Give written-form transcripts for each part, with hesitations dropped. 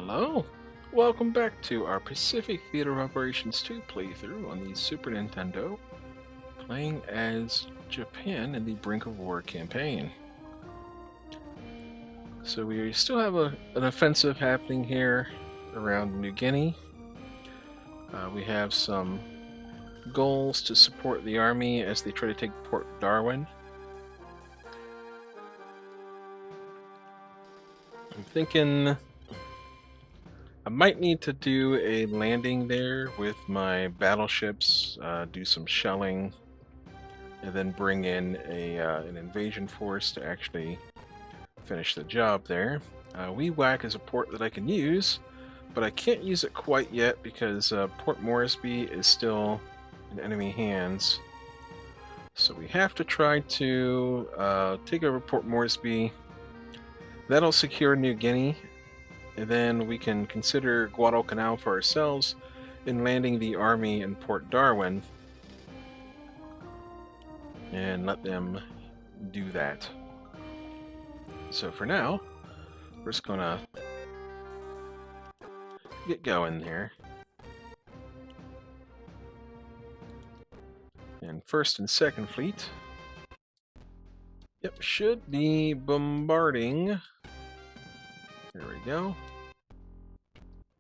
Hello, welcome back to our Pacific Theater of Operations 2 playthrough on the Super Nintendo, playing as Japan in the Brink of War campaign. So we still have an offensive happening here around New Guinea. We have some goals to support the army as they try to take Port Darwin. I'm thinking I might need to do a landing there with my battleships, do some shelling, and then bring in an invasion force to actually finish the job there. WeWack is a port that I can use, but I can't use it quite yet because Port Moresby is still in enemy hands. So we have to try to take over Port Moresby. That'll secure New Guinea, and then we can consider Guadalcanal for ourselves in landing the army in Port Darwin and let them do that. So for now, we're just gonna get going there. And first and second fleet, yep, should be bombarding. There we go.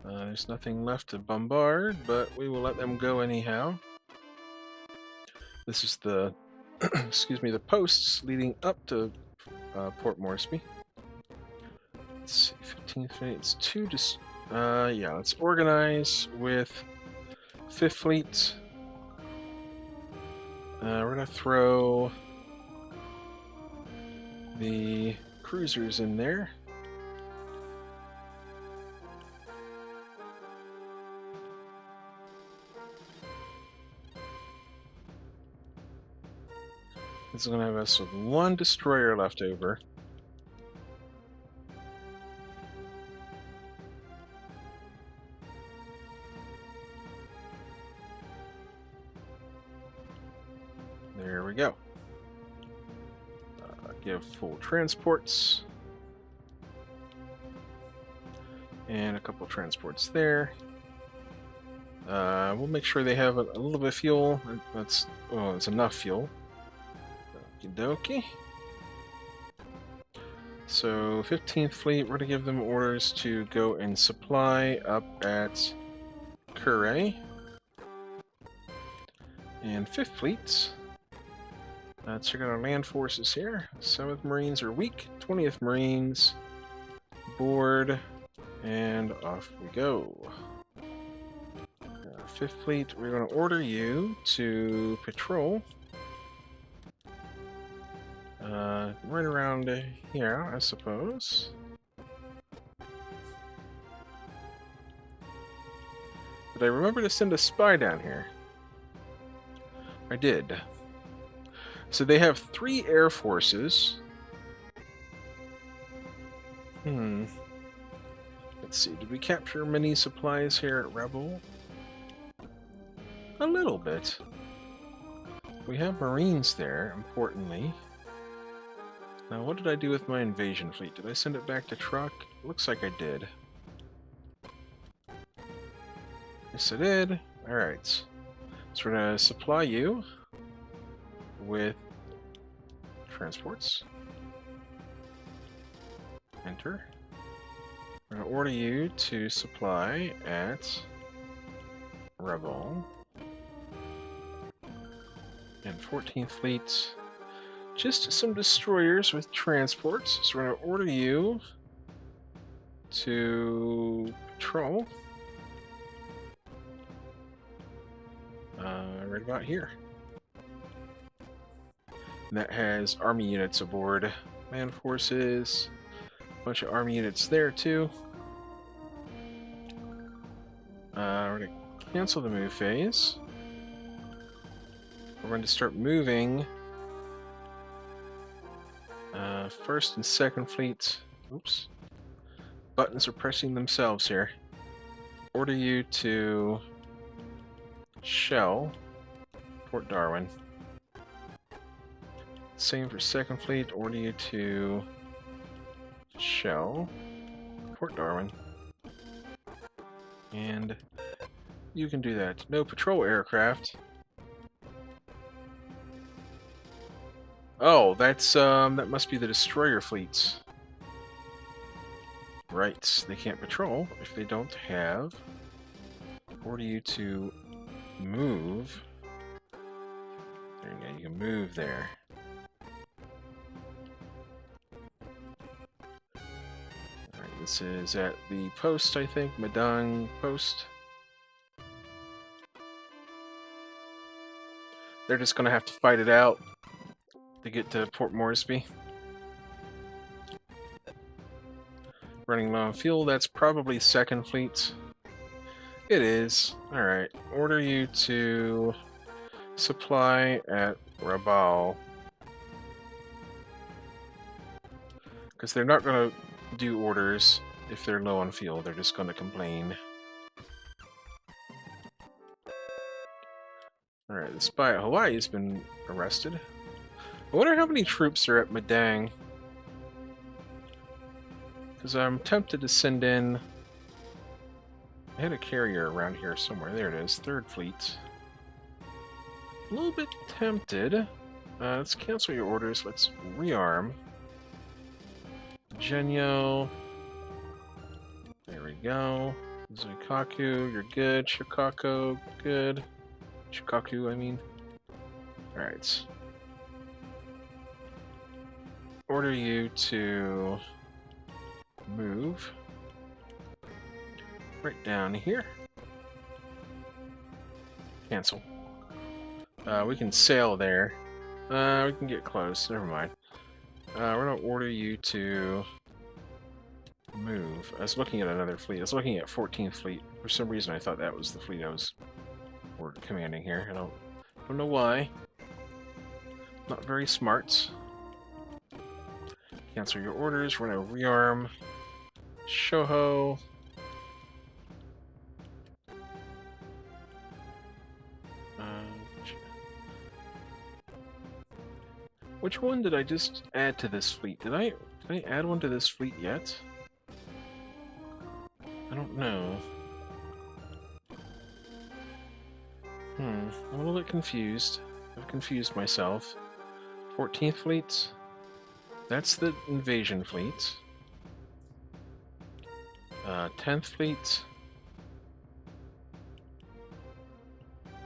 There's nothing left to bombard, but we will let them go anyhow. This is the, excuse me, the posts leading up to Port Moresby. Let's see, 15th fleet. It's two. Yeah, let's organize with 5th Fleet. We're gonna throw the cruisers in there. This is gonna have us with one destroyer left over. There we go. Give full transports. And a couple transports there. We'll make sure they have a little bit of fuel. That's, well, it's enough fuel. Okie dokie. So 15th Fleet, we're going to give them orders to go and supply up at Curray. And 5th Fleet, check out our land forces here. 7th Marines are weak, 20th Marines board, and off we go. 5th Fleet, we're going to order you to patrol right around here, I suppose. Did I remember to send a spy down here? I did. So they have 3 air forces. Let's see, did we capture many supplies here at Rebel? A little bit. We have Marines there, importantly. Now, what did I do with my invasion fleet? Did I send it back to truck? Looks like I did. Yes, I did. Alright. So we're going to supply you with transports. Enter. We're going to order you to supply at Rebel. And 14th Fleet. Just some destroyers with transports. So we're going to order you to patrol. Right about here. And that has army units aboard. Land forces. A bunch of army units there too. We're going to cancel the move phase. We're going to start moving 1st and 2nd Fleet. Oops. Buttons are pressing themselves here. Order you to shell Port Darwin. Same for 2nd Fleet. Order you to shell Port Darwin. And you can do that. No patrol aircraft. Oh, that's that must be the destroyer fleets. Right, they can't patrol if they don't have. Order you to move. There you go, you can move there. Alright, this is at the post, I think, Madang post. They're just gonna have to fight it out to get to Port Moresby. Running low on fuel, that's probably second fleet. It is. Alright, order you to supply at Rabaul. Because they're not going to do orders if they're low on fuel, they're just going to complain. Alright, the spy at Hawaii has been arrested. I wonder how many troops are at Madang. Because I'm tempted to send in... I had a carrier around here somewhere. There it is, 3rd Fleet. A little bit tempted. Let's cancel your orders. Let's rearm. Genyo. There we go. Zuikaku, you're good. Shikaku, good. Shikaku, I mean. Alright. Order you to move right down here. Cancel. We can sail there. We can get close. Never mind. We're going to order you to move. I was looking at another fleet. I was looking at 14th Fleet. For some reason, I thought that was the fleet I was commanding here. I don't know why. Not very smart. Cancel your orders. We're going to rearm. Shoho. Which one did I just add to this fleet? Did I add one to this fleet yet? I don't know. I'm a little bit confused. I've confused myself. 14th Fleet? That's the invasion fleet. 10th Fleet.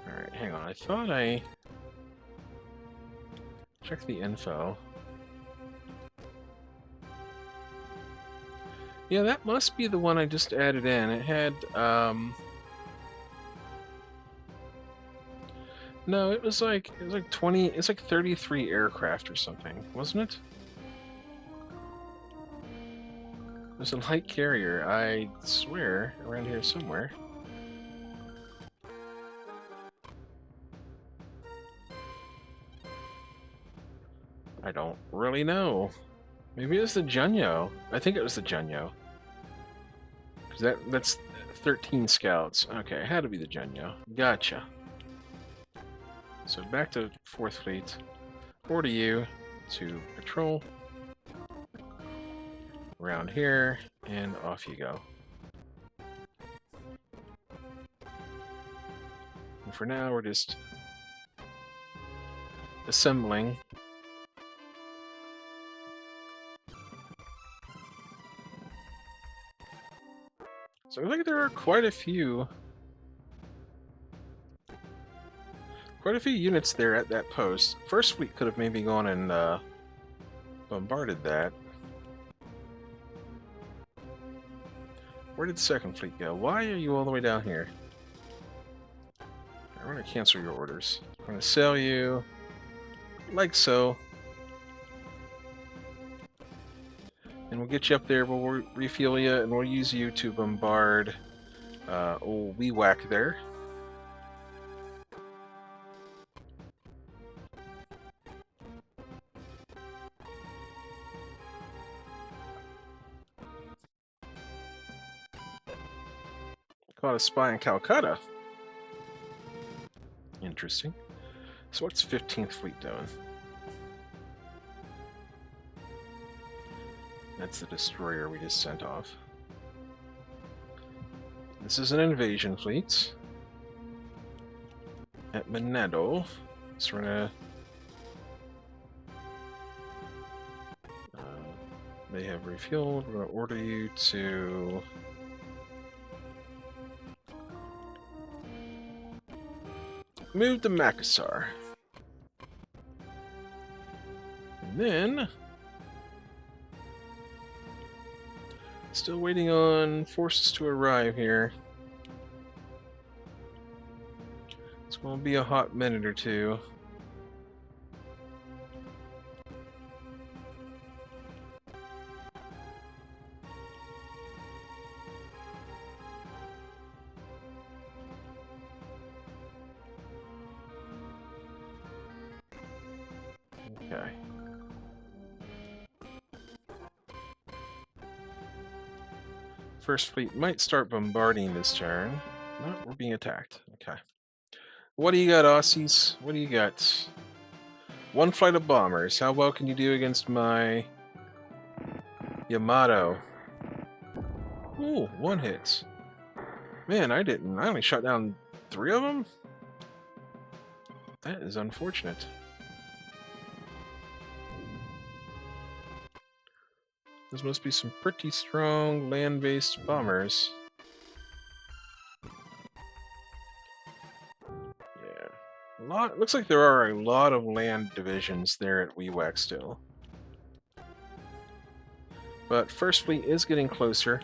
Alright, hang on. I thought I... Check the info. Yeah, that must be the one I just added in. It had, No, it was like 20, it's like 33 aircraft or something, wasn't it? There's a light carrier, I swear, around here somewhere. I don't really know. Maybe it was the Junyo. I think it was the Junyo. Because that's 13 scouts. Okay, it had to be the Junyo. Gotcha. So back to 4th Fleet. Order you to patrol around here, and off you go. And for now, we're just assembling. So I think there are quite a few units there at that post. 1st Fleet could have maybe gone and bombarded that. Where did 2nd Fleet go? Why are you all the way down here? We're going to cancel your orders. We're going to sail you like so. And we'll get you up there, we'll refuel you, and we'll use you to bombard old Weewack there. Caught a spy in Calcutta. Interesting. So what's 15th Fleet doing? That's the destroyer we just sent off. This is an invasion fleet at Monado. So we're gonna. They have refueled. We're gonna order you to. Move to Makassar. And then. Still waiting on forces to arrive here. It's going to be a hot minute or two. Okay. First fleet might start bombarding this turn. No, we're being attacked. Okay. What do you got, Aussies? What do you got? One flight of bombers. How well can you do against my Yamato? Ooh, one hit. Man, I didn't. I only shot down 3 of them? That is unfortunate. Those must be some pretty strong land-based bombers. Yeah. Looks like there are a lot of land divisions there at Wewak still. But First Fleet is getting closer.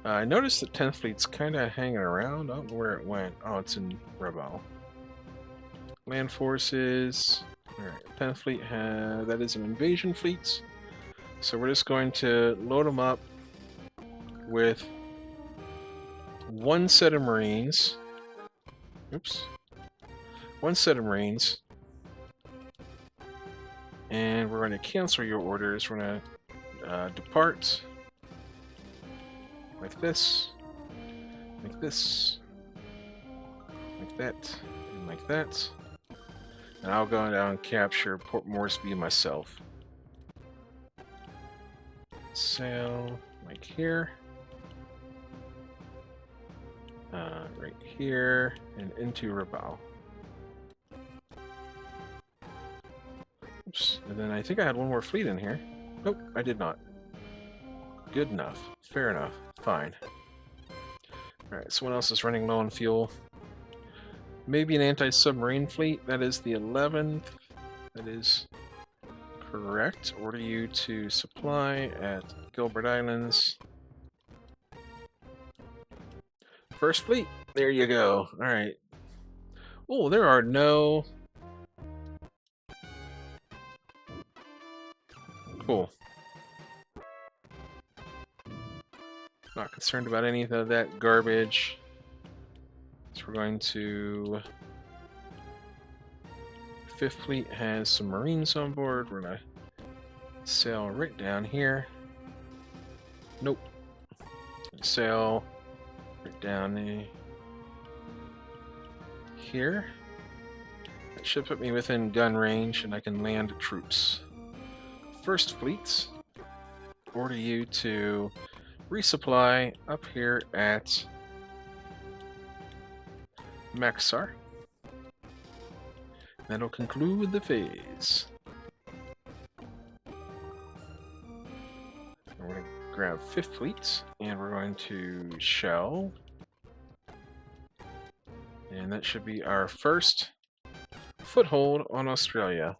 I noticed the 10th Fleet's kind of hanging around. I don't know where it went. Oh, it's in Rabaul. Land forces. Alright, 10th Fleet that is an invasion fleet. So we're just going to load them up with 1 set of Marines. Oops. 1 set of Marines. And we're going to cancel your orders. We're going to depart. Like this. Like this. Like that. And like that. And I'll go down and capture Port Moresby myself. Sail like here. Right here. And into Rabaul. Oops. And then I think I had 1 more fleet in here. Nope, I did not. Good enough. Fair enough. Fine. Alright, someone else is running low on fuel. Maybe an anti-submarine fleet. That is the 11th. That is correct. Order you to supply at Gilbert Islands. First fleet. There you go. Alright. Oh, there are no... Cool. Not concerned about any of that garbage. So we're going to... 5th Fleet has some Marines on board. We're going to sail right down here. Nope. Sail right down here. That should put me within gun range and I can land troops. First Fleet, order you to resupply up here at Makassar. That'll conclude the phase. We're going to grab 5th Fleet, and we're going to shell. And that should be our first foothold on Australia.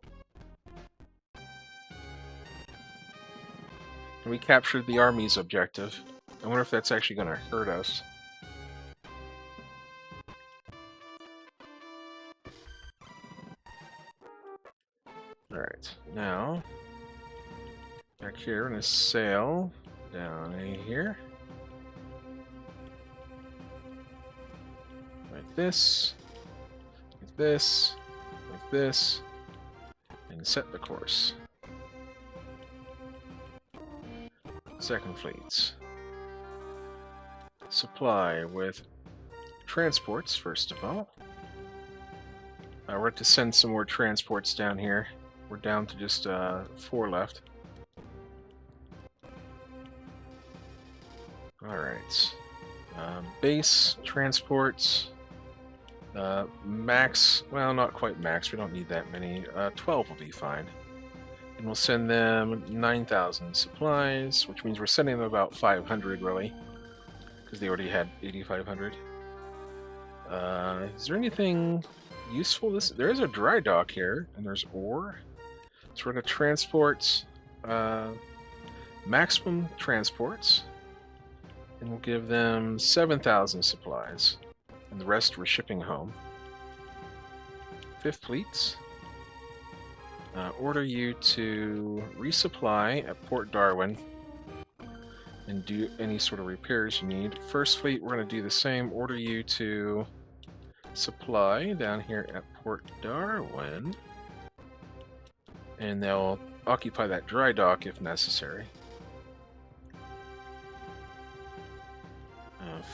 And we captured the Army's objective. I wonder if that's actually going to hurt us. Alright, now, back here, we're going to sail down here. Like this, like this, like this, and set the course. Second Fleets. Supply with transports, first of all. We're going to send some more transports down here. We're down to just 4 left. Alright. Base transports. Max, well, not quite max. We don't need that many. 12 will be fine. And we'll send them 9,000 supplies, which means we're sending them about 500, really, because they already had 8,500. Is there anything useful? There is a dry dock here, and there's ore. So we're going to transport maximum transports, and we'll give them 7,000 supplies, and the rest we're shipping home. Fifth Fleet. Order you to resupply at Port Darwin and do any sort of repairs you need. First Fleet, we're going to do the same. Order you to supply down here at Port Darwin, and they'll occupy that dry dock if necessary.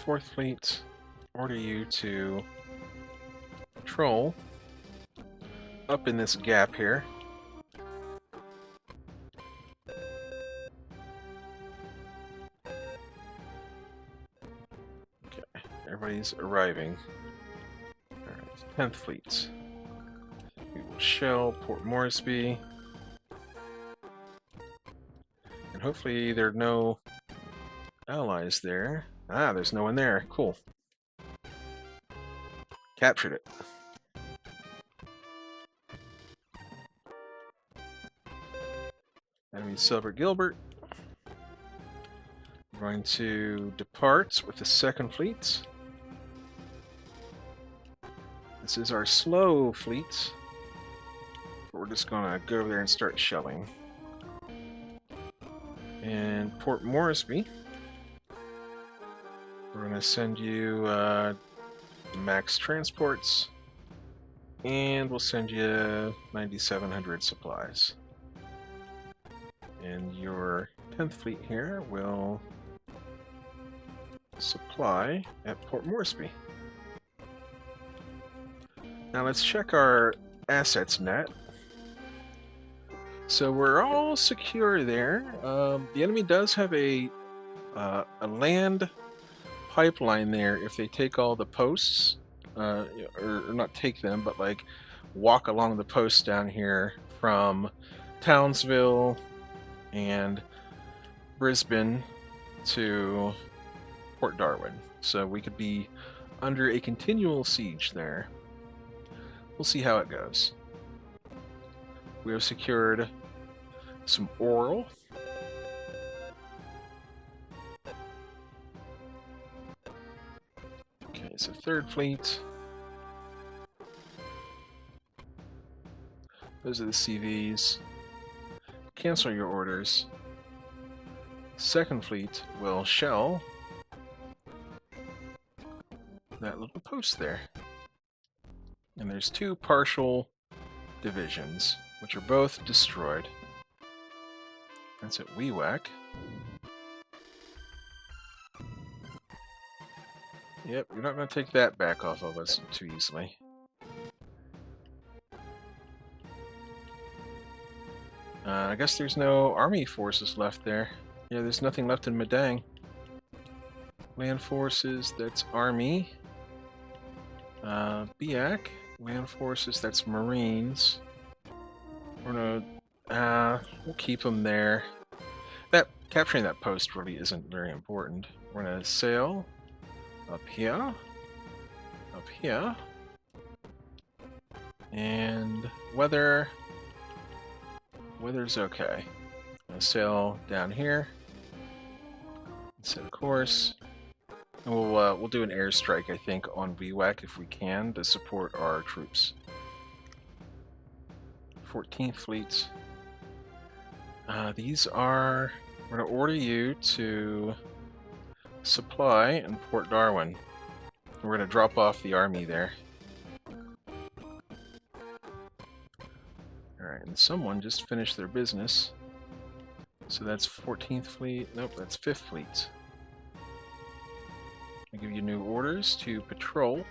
Fourth Fleet, order you to patrol up in this gap here. Okay, everybody's arriving. Alright, 10th Fleet. We will shell Port Moresby. And hopefully there are no allies there. Ah, there's no one there. Cool. Captured it. Enemy Silver Gilbert. We're going to depart with the 2nd Fleet. This is our slow fleet. But we're just going to go over there and start shelling. And Port Moresby. We're going to send you max transports. And we'll send you 9,700 supplies. And your 10th Fleet here will supply at Port Moresby. Now let's check our assets net. So we're all secure there. The enemy does have a land pipeline there if they take all the posts, or not take them, but like walk along the posts down here from Townsville and Brisbane to Port Darwin. So we could be under a continual siege there. We'll see how it goes. We have secured some oral. Okay, so 3rd Fleet. Those are the CVs. Cancel your orders. 2nd Fleet will shell that little post there. And there's 2 partial divisions, which are both destroyed. That's at Weewack. Yep, you're not going to take that back off of us too easily. I guess there's no army forces left there. Yeah, there's nothing left in Madang. Land forces, that's army. Biak, land forces, that's marines. We're gonna, we'll keep them there. Capturing that post really isn't very important. We're gonna sail up here, and weather's okay. I'm gonna sail down here, set a course, and we'll do an airstrike, I think, on VWAC if we can to support our troops. 14th Fleet. We're gonna order you to supply in Port Darwin. We're gonna drop off the army there. Alright, and someone just finished their business. So that's 14th Fleet. Nope, that's 5th Fleet. I give you new orders to patrol.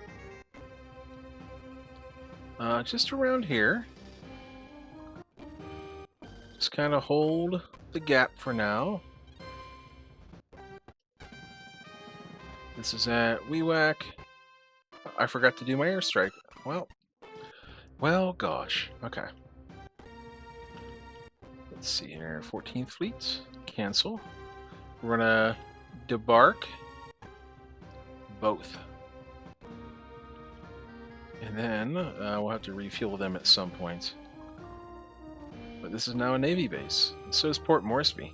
Just around here. Just kind of hold the gap for now. This is at Weewack. I forgot to do my airstrike. Well, gosh. Okay. Let's see here. 14th Fleet. Cancel. We're gonna debark both. And then we'll have to refuel them at some point. But this is now a Navy base. And so is Port Moresby.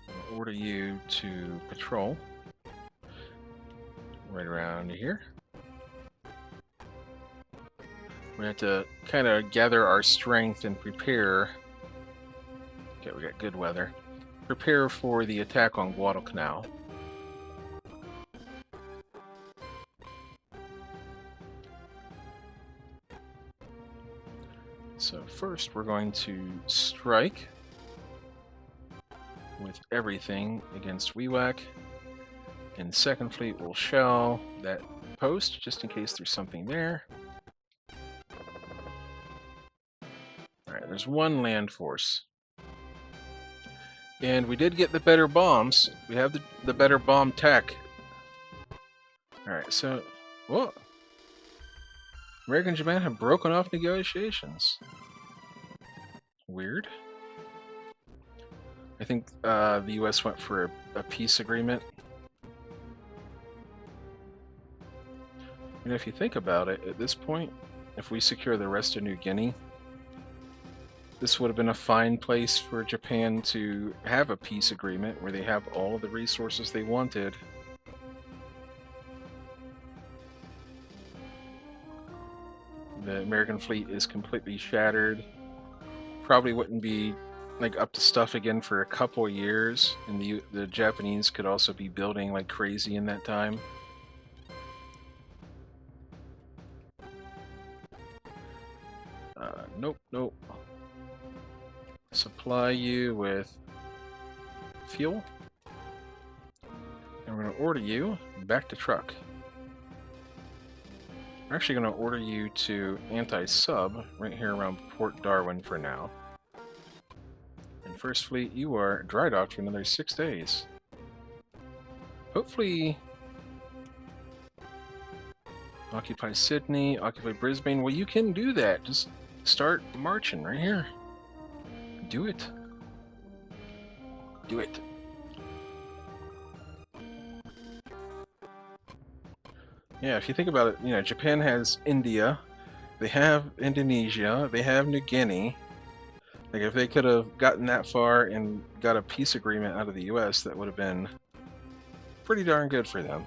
I'll order you to patrol. Right around here. We have to kind of gather our strength and prepare. Okay, we got good weather. Prepare for the attack on Guadalcanal. So first we're going to strike with everything against Weewack. And Second Fleet will shell that post just in case there's something there. Alright, there's one land force. And we did get the better bombs. We have the better bomb tech. Alright, so... Whoa! America and Japan have broken off negotiations. Weird. I think the US went for a peace agreement. And if you think about it, at this point, if we secure the rest of New Guinea, this would have been a fine place for Japan to have a peace agreement where they have all the resources they wanted. The American fleet is completely shattered. Probably wouldn't be like up to stuff again for a couple years, and the Japanese could also be building like crazy in that time. Nope. Supply you with fuel. And we're going to order you back to truck. We're actually going to order you to anti-sub right here around Port Darwin for now. And First Fleet, you are dry docked for another 6 days. Hopefully... Occupy Sydney, occupy Brisbane. Well, you can do that. Just start marching right here. Do it. Do it. Yeah, if you think about it, you know, Japan has India, they have Indonesia, they have New Guinea. Like, if they could have gotten that far and got a peace agreement out of the US, that would have been pretty darn good for them.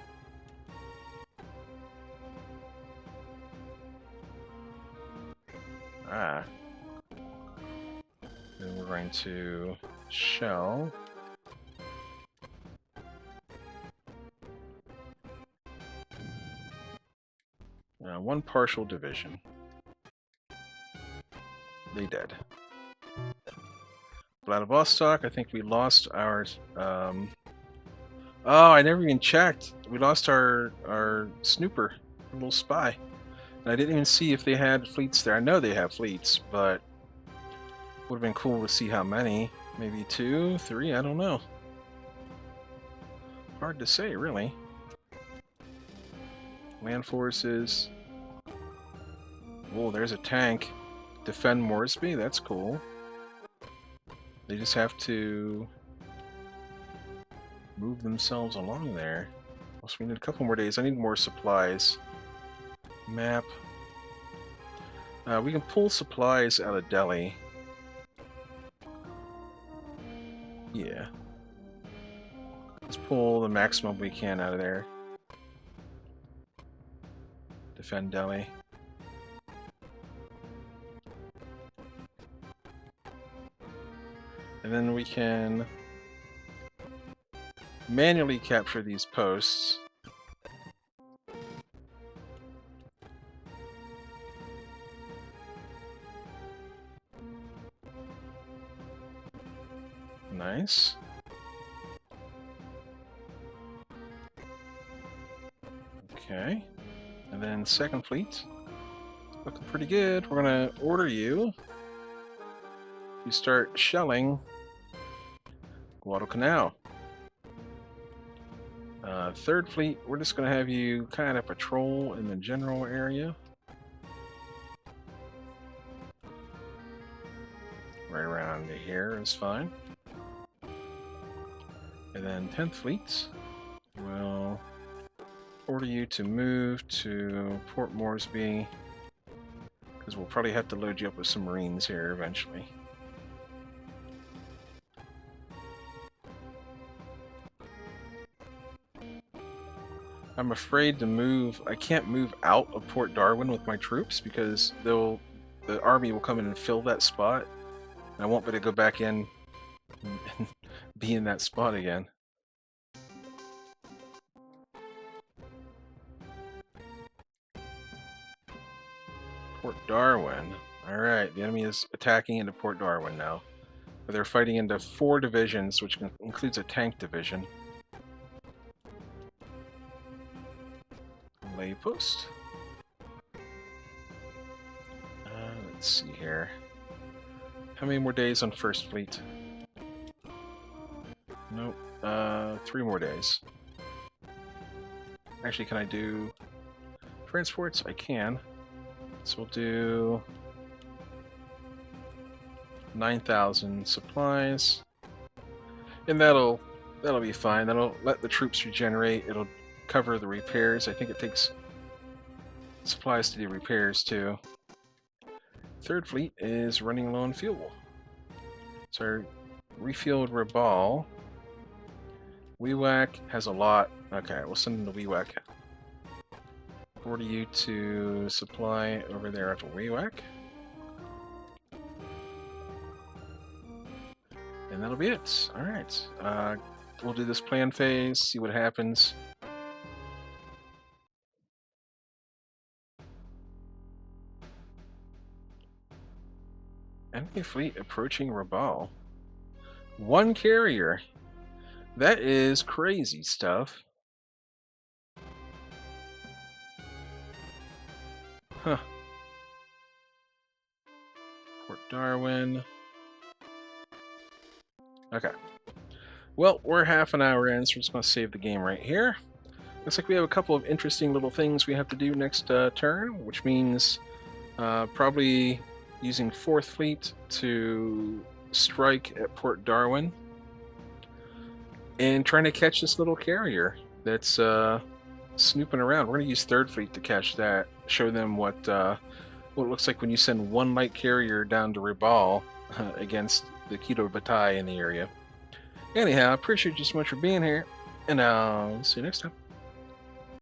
Ah. Then we're going to shell. One partial division. They dead. Vladivostok, I think we lost our... Oh, I never even checked. We lost our snooper, our little spy. And I didn't even see if they had fleets there. I know they have fleets, but would have been cool to see how many. Maybe 2, 3, I don't know. Hard to say, really. Land forces. Oh, there's a tank. Defend Moresby, that's cool. They just have to move themselves along there. Also, we need a couple more days. I need more supplies. Map. We can pull supplies out of Delhi. Yeah. Let's pull the maximum we can out of there. Defend Delhi. And then we can manually capture these posts. Nice. Okay. And then Second Fleet. Looking pretty good. We're gonna order you you start shelling Guadalcanal. Third Fleet, we're just going to have you kind of patrol in the general area. Right around here is fine. And then 10th Fleet will order you to move to Port Moresby, because we'll probably have to load you up with some Marines here eventually. I'm afraid to move. I can't move out of Port Darwin with my troops because the army will come in and fill that spot. And I won't be able to go back in and be in that spot again. Port Darwin. Alright, the enemy is attacking into Port Darwin now. They're fighting into 4 divisions, which includes a tank division. Lay post. Let's see here. How many more days on First Fleet? Nope. 3 more days. Actually, can I do transports? I can. So we'll do 9,000 supplies, and that'll be fine. That'll let the troops regenerate. It'll cover the repairs. I think it takes supplies to do repairs too. Third Fleet is running low on fuel, so refueled Rabal. Weewack has a lot. Okay, we'll send them to Weewack. Order you to supply over there at Weewack. And that'll be it. Alright. We'll do this plan phase, see what happens. Enemy fleet approaching Rabal. 1 carrier. That is crazy stuff. Huh. Port Darwin. Okay. Well, we're half an hour in, so we're just going to save the game right here. Looks like we have a couple of interesting little things we have to do next turn, which means probably using 4th Fleet to strike at Port Darwin and trying to catch this little carrier that's snooping around. We're going to use 3rd Fleet to catch that, show them what it looks like when you send 1 light carrier down to Rabal against the Keto Batai in the area. Anyhow, I appreciate you so much for being here, and I'll see you next time.